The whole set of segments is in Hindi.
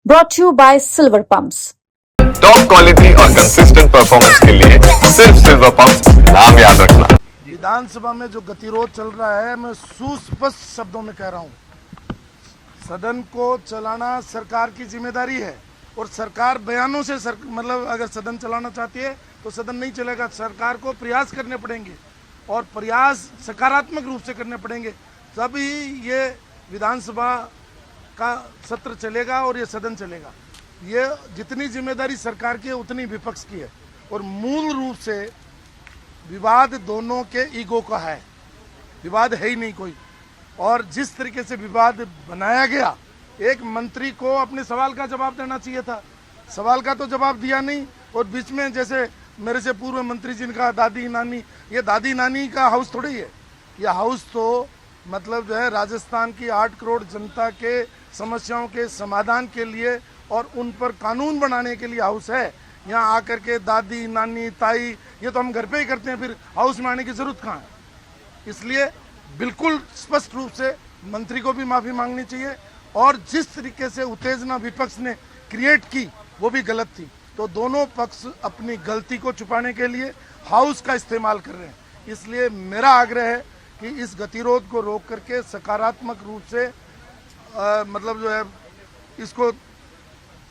brought to you by Silver Pumps. Top quality और कंसिस्टेंट परफॉर्मेंस के लिए सिर्फ सिल्वर पंप्स नाम याद रखना। विधानसभा में जो गतिरोध चल रहा है, मैं सुस्पष्ट शब्दों में कह रहा हूँ, सदन को चलाना सरकार की जिम्मेदारी है और सरकार बयानों से मतलब अगर सदन चलाना चाहती है तो सदन नहीं चलेगा। सरकार को प्रयास करने पड़ेंगे और प्रयास सकारात्मक रूप से करने पड़ेंगे, तभी ये विधानसभा का सत्र चलेगा और ये सदन चलेगा। ये जितनी जिम्मेदारी सरकार की है उतनी विपक्ष की है और मूल रूप से विवाद दोनों के ईगो का है, विवाद है ही नहीं कोई। और जिस तरीके से विवाद बनाया गया, एक मंत्री को अपने सवाल का जवाब देना चाहिए था, सवाल का तो जवाब दिया नहीं। और बीच में जैसे मेरे से पूर्व मंत्री जिनका दादी नानी, ये दादी नानी का हाउस थोड़ी है, यह हाउस तो मतलब जो है राजस्थान की 8 करोड़ जनता के समस्याओं के समाधान के लिए और उन पर कानून बनाने के लिए हाउस है। यहाँ आकर के दादी नानी ताई ये तो हम घर पे ही करते हैं, फिर हाउस में आने की जरूरत कहाँ है। इसलिए बिल्कुल स्पष्ट रूप से मंत्री को भी माफी मांगनी चाहिए और जिस तरीके से उत्तेजना विपक्ष ने क्रिएट की वो भी गलत थी। तो दोनों पक्ष अपनी गलती को छुपाने के लिए हाउस का इस्तेमाल कर रहे हैं। इसलिए मेरा आग्रह है कि इस गतिरोध को रोक करके सकारात्मक रूप से मतलब जो है इसको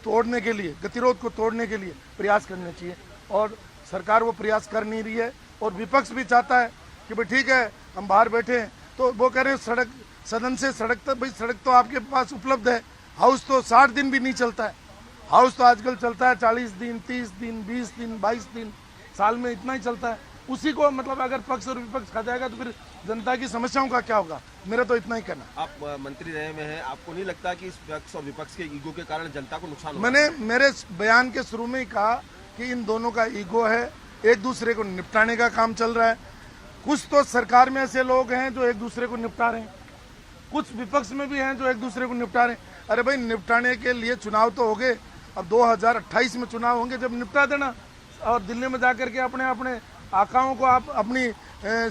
तोड़ने के लिए, गतिरोध को तोड़ने के लिए प्रयास करने चाहिए और सरकार वो प्रयास कर नहीं रही है। और विपक्ष भी चाहता है कि भाई ठीक है हम बाहर बैठे हैं, तो वो कह रहे हैं सड़क, सदन से सड़क तक। भाई सड़क तो आपके पास उपलब्ध है, हाउस तो 60 दिन भी नहीं चलता है। हाउस तो आजकल चलता है 40 दिन, 30 दिन, 20 दिन, 22 दिन, साल में इतना ही चलता है। उसी को मतलब अगर पक्ष और विपक्ष खा जाएगा तो फिर जनता की समस्याओं का क्या होगा। मेरा तो इतना ही कहना। आप मंत्री रहे में हैं, आपको नहीं लगता कि इस पक्ष और विपक्ष के ईगो के कारण जनता को नुकसान होगा? मैंने मेरे बयान के शुरू में ही कहा कि इन दोनों का ईगो है, एक दूसरे को निपटाने का काम चल रहा है। कुछ तो सरकार में ऐसे लोग हैं जो एक दूसरे को निपटा रहे हैं, कुछ विपक्ष में भी हैं जो एक दूसरे को निपटा रहे हैं। अरे भाई निपटाने के लिए चुनाव तो हो गए, अब 2028 में चुनाव होंगे, जब निपटा देना और दिल्ली में जाकर के अपने अपने आकाओं को आप अपनी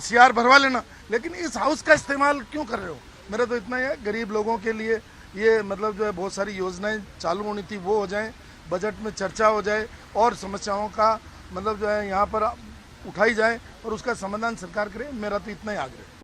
सीआर भरवा लेना। लेकिन इस हाउस का इस्तेमाल क्यों कर रहे हो? मेरा तो इतना ही है, गरीब लोगों के लिए ये मतलब जो है बहुत सारी योजनाएं चालू होनी थी वो हो जाए, बजट में चर्चा हो जाए और समस्याओं का मतलब जो है यहाँ पर उठाई जाए और उसका समाधान सरकार करे। मेरा तो इतना ही आग्रह है।